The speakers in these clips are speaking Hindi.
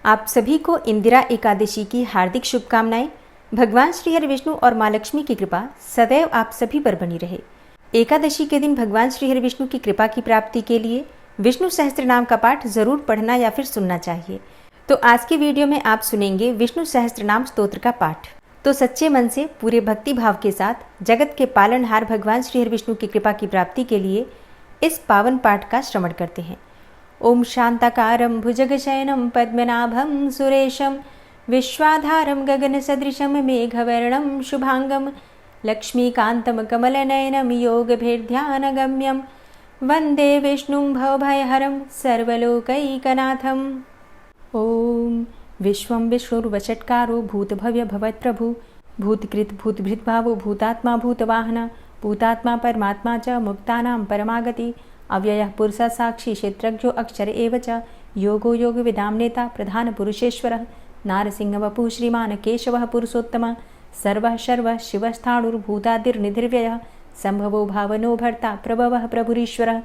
आप सभी को इंदिरा एकादशी की हार्दिक शुभकामनाएं। भगवान श्री हरि विष्णु और माँ लक्ष्मी की कृपा सदैव आप सभी पर बनी रहे। एकादशी के दिन भगवान श्री हरि विष्णु की कृपा की प्राप्ति के लिए विष्णु सहस्त्र नाम का पाठ जरूर पढ़ना या फिर सुनना चाहिए। तो आज की वीडियो में आप सुनेंगे विष्णु सहस्त्र नाम स्तोत्र का पाठ। तो सच्चे मन से पूरे भक्ति भाव के साथ जगत के पालनहार भगवान श्री हरि विष्णु की कृपा की प्राप्ति के लिए इस पावन पाठ का श्रवण करते हैं। ओम शांताकारं भुजगशयनं पद्मनाभं सुरेशं विश्वाधारं गगनसदृशं मेघवर्णं शुभांगं लक्ष्मीकान्तं कमलनयनं योगभेर्ध्यानगम्यं वन्दे विष्णुं भवभयहरं सर्वलोकैकनाथम्। ओम विश्वं विष्णुर्वषट्कारो भूतभव्य भवत्प्रभु भूतकृत भूतभृद्भावो भूतात्मा भूतवाहन भूतात्मा परमात्मा च मुक्तानां परमागति अव्ययः पुरुषः साक्षी क्षेत्रज्ञो अक्षर एव च योगो योग विदां नेता प्रधान पुरुषेश्वरः नारसिंहवपुः श्रीमान् केशवः पुरुषोत्तमः सर्वः शर्वः शिवस्थाणुर्भूतादिर्निधिर्व्ययः संभवो भावनो भर्ता प्रभवः प्रभुरीश्वरः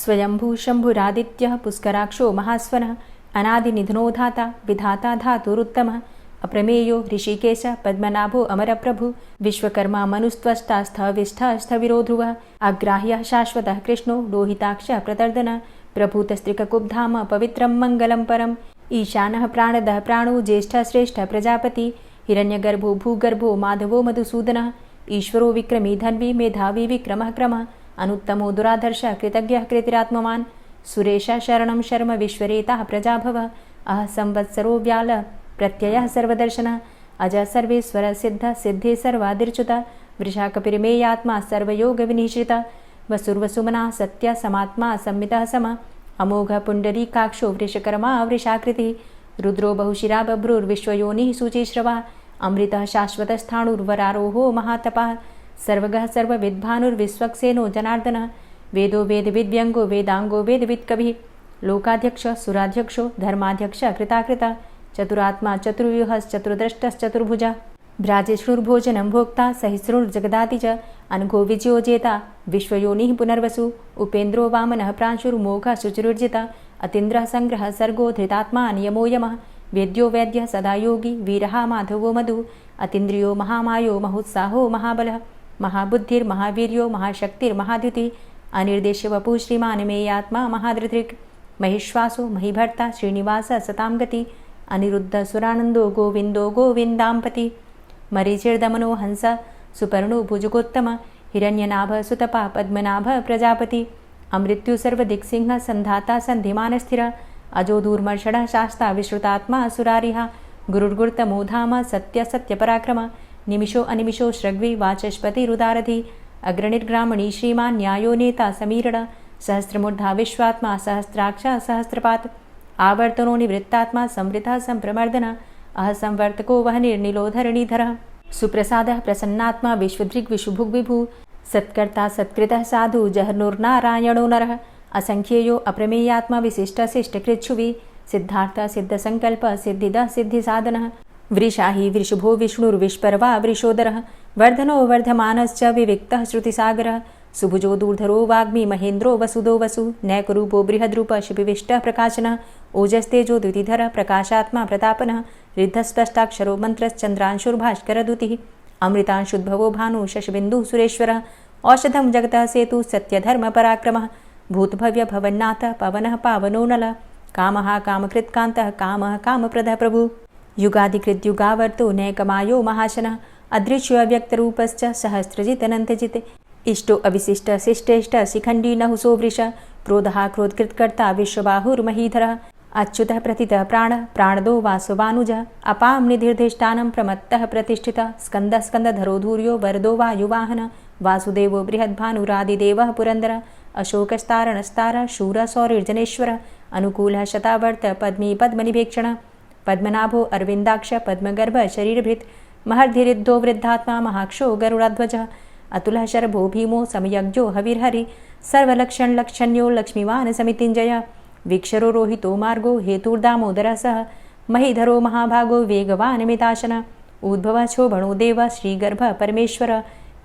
स्वयंभू शंभुरादित्यः पुष्कराक्षो महास्वनः अनादिनिधनो धाता विधाता धातुरुत्तमः अप्रमेयो ऋषिकेश पद्मनाभो अमरप्रभु विश्वकर्मा मनुस्त्वष्टा स्थविष्ठः स्थविरो ध्रुवः अग्राह्यः शाश्वतः कृष्णो लोहिताक्षः प्रतर्दनः प्रभूतस्त्रिककुब्धाम पवित्रं मङ्गलं परम् ईशानः प्राणदः प्राणो ज्येष्ठः श्रेष्ठः प्रजापति हिरण्यगर्भो भूगर्भो माधवो मधुसूदनः ईश्वरो विक्रमी धन्वी मेधावी विक्रमः क्रमः अनुत्तमो दुराधर्षः कृतज्ञः कृतिरात्मवान् सुरेशः शरणं शर्म विश्वरेताः प्रजाभवः अह संवत्सरो व्यालः प्रत्ययः सर्वदर्शनः अज सर्वेश्वर सिद्ध सिद्धे सर्वादिर्च्युत वृषाकपिर्मेयात्मा सर्वयोग विनिश्रित वसुर्वसुमना सत्य समात्मा संमितः सम अमोघ पुण्डरीकाक्षो वृषकर्मा वृषाकृतिः रुद्रो बहुशिरा बभ्रुर्विश्वयोनिः शुचिश्रवा अमृतः शाश्वतस्थाणुर्वरारोहो महातपः सर्वगः सर्वविद्भानुर्विश्वक्सेनो जनार्दनः वेदो वेदविद्व्यङ्गो वेदाङ्गो वेदवित्कविः लोकाध्यक्ष सुराध्यक्षो धर्माध्यक्ष कृताकृता चतुरात्मा चतुर्व्यूहश्चतुर्द्रष्टश्चतुर्भुजा भ्राजेष्णुर्भोजनं भोक्ता सहिष्णुर्जगदाति च अनघो विजयोजेता विश्वयोनिः पुनर्वसु उपेन्द्रो वामनः प्रांशुर्मोघः शुचिरुर्जिता अतीन्द्रः संग्रहः सर्गो धृतात्मा नियमो यमः वेद्यो वैद्यः सदा योगी वीरः माधवो मधु अतीन्द्रियो महामायो महोत्साहो महाबलः महाबुद्धिर्महावीर्यो महाशक्तिर्महाद्युतिः अनिर्देश्य वपुः श्रीमान् मेयात्मा महाधृतिर् महिश्वासो महीभर्ता श्रीनिवास सतां गति अनिरुद्ध सुरानंदो गोविंदो गोविंदांपति मरीचिर्दमनो हंस सुपर्णो भुजगोत्तम हिरण्यनाभ सुतपा पद्मनाभ प्रजापति अमृत्यु सर्वदिक्सिंह संधाता संधिमान स्थिर अजो दूर्मर्षण शास्ता विश्रुतात्मा सुरारिहा गुरुर्गुर्तमो धाम सत्य सत्यपराक्रम निमिषो अनिमिषो श्रग्वी वाचस्पति रुदारधि अग्रणिर्ग्रामणी श्रीमान् न्यायो नेता समीरण सहस्रमूर्धा विश्वात्मा सहस्राक्षा सहस्रपात आवर्तनो निवृत्तात्मा संवृतः संप्रमर्दन अह संवर्तको वह निर्निलोधरणीधरः सुप्रसादः प्रसन्नात्मा विश्वदृग् विशुभुग् विभु सत्कर्ता सत्कृतः साधु जहर्नुर्नारायणो नरः असंख्येयो अप्रमेयात्मा विशिष्ट शिष्टकृच्छुवि सिद्धार्थ सिद्धसंकल्प सिद्धिदः सिद्धिसाधनः वृषाहि वृषभो विष्णुर्विष्पर्वा वृषोदरः वर्धनो वर्धमानश्च विविक्तः श्रुतिसागरः सुभुजो दूर्धरो वाग्मी महेन्द्रो वसुदो वसु नैकरूपो बृहद्रूप शिपिविष्टः प्रकाशनः ओजस्तेजो द्युतिधर प्रकाशात्मा प्रतापनः रिद्धस्पष्टाक्षरो मन्त्रश्चन्द्रांशुर्भास्करद्युतिः अमृतांशुद्भवो भानु शशबिन्दुः सुरेश्वरः औषधं जगतः सेतु सत्यधर्मपराक्रमः भूतभव्य भवन्नाथ पवनः पावनो नलः कामः कामकृत्कान्तः कामः कामप्रदः प्रभु युगादिकृद्युगावर्तो नैकमायो महाशनः अदृश्यो व्यक्तरूपश्च सहस्रजितनन्तजित् इष्टो अविशिष्ट शिष्टेष्ट शिखण्डी नहुसो वृष क्रोधः क्रोधकृत्कर्ता विश्वबाहुर्महीधरः अच्युतः प्रतितः प्राणः प्राणदो वासवानुजः अपां निधिर्धिष्ठानं प्रमत्तः प्रतिष्ठितः स्कन्दः स्कन्दधरो धूर्यो वरदो वायुवाहनः वासुदेवो बृहद्भानुरादिदेवः पुरन्दरः अशोकस्तारणस्तारः शूरः सौरिर्जनेश्वरः अनुकूलः शतावर्त पद्मी पद्मनिभेक्षणः पद्मनाभो अरविन्दाक्ष पद्मगर्भ शरीरभृत् महर्धिरिद्धो वृद्धात्मा महाक्षो गरुडाध्वजः अतुलः शरभो भीमो समयज्ञो हविर्हरि सर्वलक्षणलक्षण्यो लक्ष्मीवान् समितिञ्जय वीक्षरो रोहितो मार्गो हेतुर्दामोदरः सह महीधरो महाभागो वेगवान् मिताशनः उद्भवः क्षोभणो देव श्रीगर्भ परमेश्वर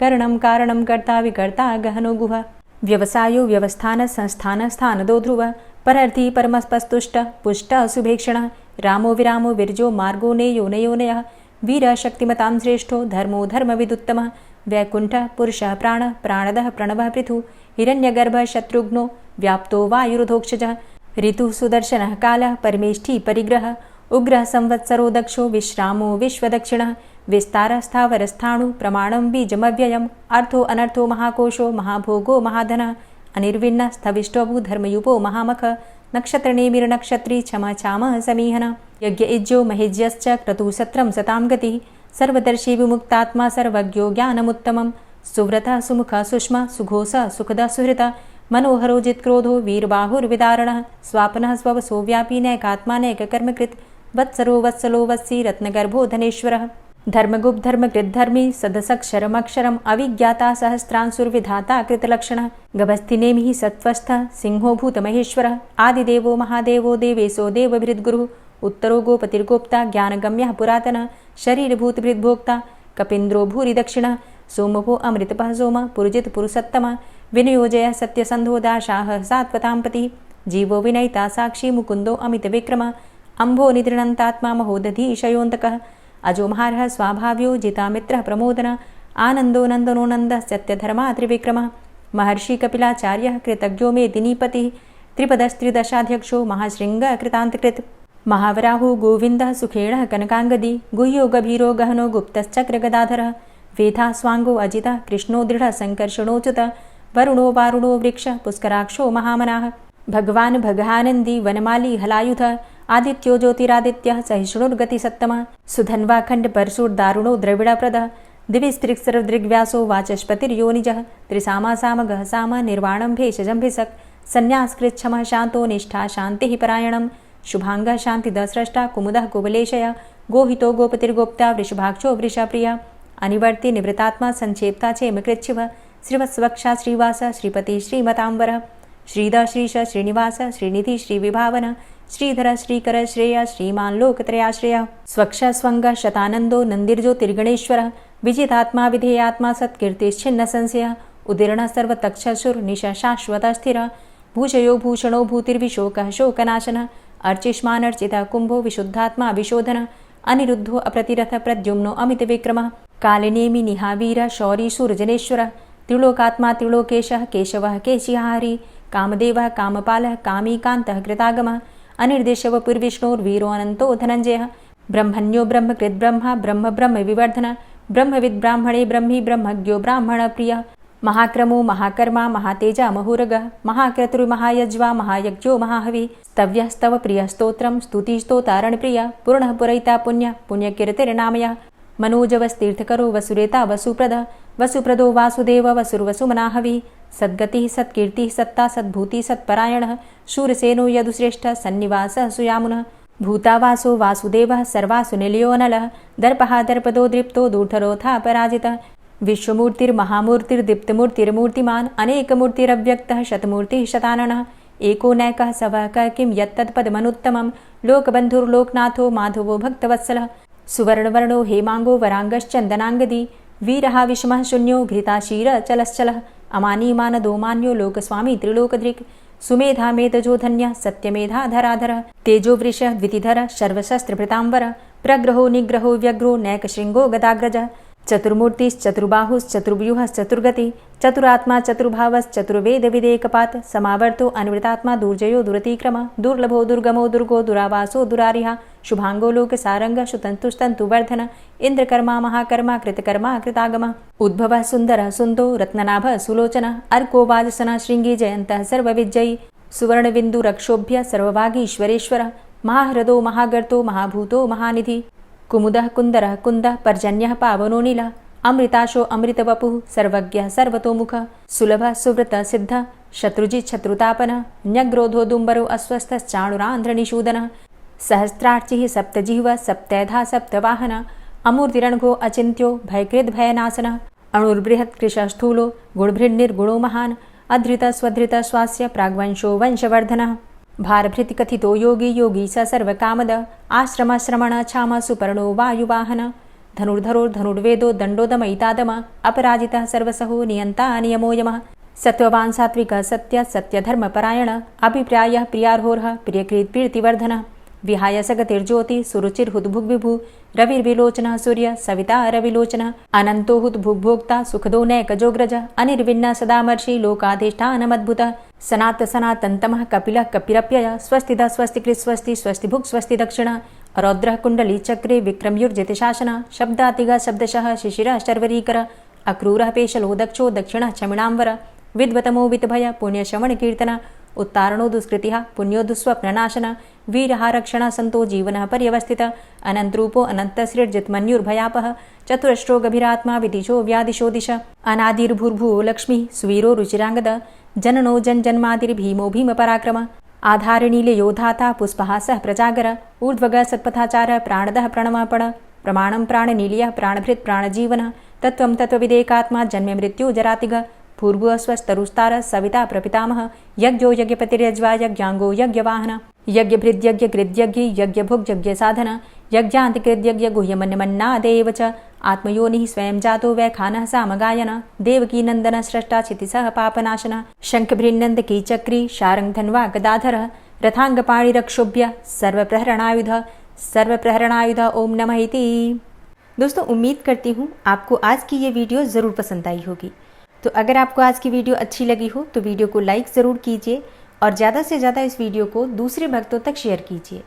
करणं कारणं कर्ता विकर्ता गहनो गुह व्यवसायो व्यवस्थान संस्थान स्थानदो ध्रुव परर्थी परमस्पस्तुष्ट पुष्ट सुभेक्षण रामो विरामो विरजो मार्गो नेयो नयोनयः वीरः शक्तिमतां श्रेष्ठो धर्मो धर्मविदुत्तमः वैकुण्ठः पुरुषः प्राणः प्राणदः प्रणवः पृथु हिरण्यगर्भः शत्रुघ्नो व्याप्तो वायुरुधोक्षजः ऋतुः सुदर्शनः कालः परमेष्ठी परिग्रहः उग्रः संवत्सरो दक्षो विश्रामो विश्वदक्षिणः विस्तारस्थावरस्थाणु प्रमाणं बीजमव्ययम् अर्थो अनर्थो महाकोशो महाभोगो महाधनः अनिर्विण्णः स्थविष्टोभू धर्मयुपो महामख नक्षत्रनेमिर्नक्षत्री क्षमा क्षामः समीहन यज्ञ इज्यो महेज्यश्च क्रतुः सत्रं सतां गतिः सर्वदर्शी विमुक्तात्मा सर्वज्ञो ज्ञानमुत्तमं सुव्रतः सुमुखः सुष्मा सुघोषः सुखदः सुहृतः मनोहरो जित्क्रोधो वीरबाहुर्विदारणः स्वापनः स्ववसो व्यापी नैकात्मा नैककर्मकृत् वत्सरो वत्सलो वत्सी रत्नगर्भो धनेश्वरः धर्मगुप्त धर्मकृत् धर्मी सदसक्षरमक्षरम् अविज्ञाता सहस्रांशुर्विधाता कृतलक्षणः गभस्तिनेमिः सत्त्वस्थः सिंहो भूतमहेश्वरः आदिदेवो महादेवो देवेशो देवभृद्गुरुः उत्तरो गोपतिर्गोप्ता ज्ञानगम्यः पुरातनः शरीरभूतभृद्भोक्ता कपीन्द्रो भूरि दक्षिणः सोमभो अमृतपः सोमः पुरुजित पुरुषोत्तमः विनियोजय सत्यसन्धो दाशाः सात्वतां पतिः जीवो विनयिता साक्षी मुकुन्दो अमितविक्रमः अम्भो निद्रणन्तात्मा महोदधीशयोऽन्तकः अजोमहारः स्वाभाव्यो जितामित्रः प्रमोदनः आनन्दो नन्दनो नन्दः सत्यधर्मा त्रिविक्रमः महर्षि कपिलाचार्यः कृतज्ञो मेदिनीपतिः त्रिपदस्त्रिदशाध्यक्षो महाशृङ्गः कृतान्तकृत् महावराहो गोविन्दः सुखेणः कनकाङ्गदी गुह्यो गभीरो गहनो गुप्तश्चक्रगदाधरः वेधा स्वाङ्गो अजितः कृष्णो दृढः सङ्कर्षणोच्युतः वरुणो वारुणो वृक्षः पुष्कराक्षो महामनाः भगवान् भगानन्दी वनमाली हलायुधः आदित्यो ज्योतिरादित्यः सहिष्णुर्गतिसत्तमः सुधन्वाखण्ड परशुर्दारुणो द्रविडप्रदः दिविस्त्रिक्सर्वदृग्व्यासो वाचस्पतिर्योनिजः त्रिसामा सामगः साम निर्वाणं भेषजम्भिषक् संन्यासकृच्छमः शान्तो निष्ठा शान्तिः परायणं शुभाङ्गः शान्तिदः स्रष्टा कुमुदः कुवलेशय गोहितो गोपतिर्गोप्ता वृषभाक्षो वृषप्रिया अनिवर्ति निवृतात्मा संक्षेप्ता क्षेमकृच्छिवः श्रीवत्सवक्षा श्रीवास श्रीपति श्रीमतांबरः श्रीधर श्रीश श्रीनिवास श्रीनिधि श्रीविभावन श्रीधर श्रीकर श्रेय श्रीमान् लोकत्रयाश्रयः स्वक्ष स्वङ्ग शतानन्दो नन्दिर्ज्योतिर्गणेश्वरः विजितात्मा विधेयात्मा सत्कीर्तिश्छिन्न संशयः उदीर्णः सर्वतक्षशुर्निश शाश्वतः स्थिरः भूषयो भूषणो भूतिर्विशोकः शोकनाशनः अर्चिष्मानर्चितः कुम्भो विशुद्धात्मा विशोधनः अनिरुद्धो अप्रतिरथ प्रद्युम्नो अमितविक्रमः कालिनेमि निहावीर शौरी शूरजनेश्वरः त्रिलोकात्मा त्रिलोकेशः केशवः केशिहारी कामदेवः कामपालः कामीकान्तः कृतागमः अनिर्देशवपुर्विष्णोर्वीरो अनन्तो धनञ्जयः ब्रह्मण्यो ब्रह्मकृद्ब्रह्मा ब्रह्म ब्रह्म विवर्धनः ब्रह्मविद् ब्राह्मणे ब्रह्मी ब्रह्मज्ञो ब्राह्मणप्रियः महाक्रमो महाकर्मा महातेजा महोरगः महाक्रतुर्महायज्वा महायज्ञो महाहवि स्तव्यः स्तव प्रियः स्तोत्रं स्तुतिस्तोतारणप्रियः पूर्णः पुरैता पुण्यः पुण्यकीर्तिर्नामयः मनोजवस्तीर्थकरो वसुरेता वसुप्रदः वसुप्रदो वासुदेव वसुर्वसुमनाहवि सद्गतिः सत्कीर्तिः सत्ता सद्भूतिः सत्परायणः शूरसेनो यदुश्रेष्ठः सन्निवासः सुयामुनः भूतावासो वासुदेवः सर्वासु निलयोऽनलः दर्पः दर्पदो दृप्तो दूर्धरोऽथा पराजितः विश्वमूर्तिर्महामूर्तिर्दीप्तमूर्तिर्मूर्तिमान् अनेकमूर्तिरव्यक्तः शतमूर्तिः शताननः एको नैकः सवः किं यत्तत्पदमनुत्तमं लोकबन्धुर्लोकनाथो माधवो भक्तवत्सलः सुवर्णवर्णो हेमाङ्गो वराङ्गश्चन्दनाङ्गदी वीरः विषमः शून्यो घृताशीरचलश्चलः अमानीमानदो मान्यो लोकस्वामी त्रिलोकदृक् सुमेधा मेधजोधन्यः सत्यमेधाधराधरः तेजोवृषः द्वितिधरः सर्वशस्त्रभृताम्बरः प्रग्रहो निग्रहो व्यग्रो नैकशृङ्गो गदाग्रजः चतुर्मूर्तिश्चतुर्बाहुश्चतुर्व्यूहश्चतुर्गति चतुरात्मा चतुर्भावश्चतुर्वेदविदेकपात् समावर्तो अनिवृतात्मा दुर्जयो दुरतिक्रमः दुर्लभो दुर्गमो दुर्गो दुरावासो दुरारिहा शुभाङ्गो लोकसारङ्गः शुतन्तुस्तन्तुवर्धन इन्द्रकर्मा महाकर्मा कृतकर्मा कृतागमः उद्भवः सुन्दरः सुन्दो रत्ननाभः सुलोचनः अर्को वाजसनः शृङ्गी जयन्तः सर्वविजयी सुवर्णबिन्दुरक्षोभ्य सर्वभागीश्वरेश्वरः महाह्रदो महागर्तो महाभूतो महानिधि कुमुदः कुन्दरः कुन्दः पर्जन्यः पावनो नीलः अमृताशो अमृतवपुः सर्वज्ञः सर्वतोमुखः सुलभः सुव्रतः सिद्धः शत्रुजित् शत्रुतापनः न्यग्रोधो दुम्बरो अस्वस्थश्चाणुरान्ध्रनिषूदनः सहस्रार्चिः सप्तजिह्वः सप्तैधा सप्तवाहनः अमूर्तिरणघो अचिन्त्यो भयकृद्भयनाशनः अणुर्बृहत् कृशस्थूलो गुणभृन्निर्गुणो महान् अधृतः स्वधृतः स्वास्य प्राग्वंशो वंशवर्धनः भारभृतिकथितो योगी योगी स सर्वकामद आश्रमश्रमण क्षाम सुपर्णो वायुवाहन धनुर्धरोर्धनुर्वेदो दण्डोदमयितादम अपराजितः सर्वसहो नियन्ता नियमो यमः सत्त्ववान् सात्विकः सत्य सत्यधर्मपरायण अभिप्रायः प्रियार्होर्ह प्रियकृत् प्रीतिवर्धनः विहाय सगतिर्ज्योति सुरुचिर्हुद्भुग् विभु रविर्विलोचनः सूर्य सविता रविलोचनः अनंतो हुद्भुग्भोक्ता सुखदो नैकजोग्रज अनिर्विण्ण सदामर्षि लोकाधिष्ठानमद्भुत सनात सनातन्तमः कपिलः कपिरप्यय स्वस्तिदा स्वस्तिकृत् स्वस्ति स्वस्तिभुक् स्वस्ति दक्षिण रौद्रः कुण्डली चक्रे विक्रमयुर्जितशासन शब्दातिगा शब्दशः शिशिरः शर्वरीकर अक्रूरः पेशलो दक्षो दक्षिणः क्षमिणाम्बर विद्वतमो वितभय पुण्यश्रवण कीर्तन उत्तारणो दुष्कृतिः पुण्यो दुःस्वप्ननाशन वीरहारक्षण संतो जीवनः पर्यवस्थित अनन्तरूपो अनन्तश्रीर्जितमन्युर्भयापः चतुरश्रो गभीरात्मा विदिशो व्यादिशो दिश अनादिर्भूर्भुवो लक्ष्मी सुवीरो रुचिरांगद जननो जन्मादिर्भीमो भीमपराक्रम आधारनीले योधाता पुष्पहासः प्रजागर ऊर्ध्वग सत्पथाचार प्राणदः प्रणमापण प्रमाणं प्राणनीलियः प्राणभृत् प्राणजीवनः तत्त्वं तत्त्वविदेकात्मा जन्म मृत्यु जरातिग पूर्व स्वस्तरुस्तार सविता प्रपितामह यज्ञो यज्ञपतिर्यज्वा यज्ञांगो यज्ञवाहन यज्ञभृद्यज्ञ कृद्यज्ञ यज्ञभुग् यज्ञ साधन यज्ञान्तिकृद्यज्ञ गुह्यमन्यमन्नादेव च आत्मयोनिः स्वयं जातो वैखानः सामगायन देवकी नंदन स्रष्टा क्षितिसः पापनाशन शंखभृन्नंद कीचक्री शारंग धन्वा गदाधर रथांगपाणिरक्षोभ्य सर्वप्रहरणायुध ओम नमः इति। दोस्तों, उम्मीद करती हूँ आपको आज की ये वीडियो ज़रूर पसंद आई होगी। तो अगर आपको आज की वीडियो अच्छी लगी हो तो वीडियो को लाइक ज़रूर कीजिए और ज़्यादा से ज़्यादा इस वीडियो को दूसरे भक्तों तक शेयर कीजिए।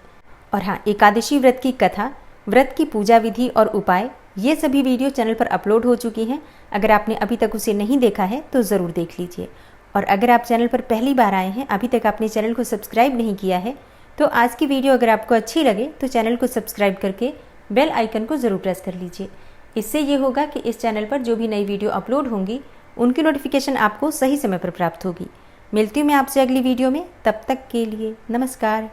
और हाँ, एकादशी व्रत की कथा, व्रत की पूजा विधि और उपाय, ये सभी वीडियो चैनल पर अपलोड हो चुकी हैं। अगर आपने अभी तक उसे नहीं देखा है तो ज़रूर देख लीजिए। और अगर आप चैनल पर पहली बार आए हैं, अभी तक आपने चैनल को सब्सक्राइब नहीं किया है, तो आज की वीडियो अगर आपको अच्छी लगे तो चैनल को सब्सक्राइब करके बेल आइकन को ज़रूर प्रेस कर लीजिए। इससे ये होगा कि इस चैनल पर जो भी नई वीडियो अपलोड होंगी उनकी नोटिफिकेशन आपको सही समय पर प्राप्त होगी। मिलती हूँ मैं आपसे अगली वीडियो में, तब तक के लिए नमस्कार।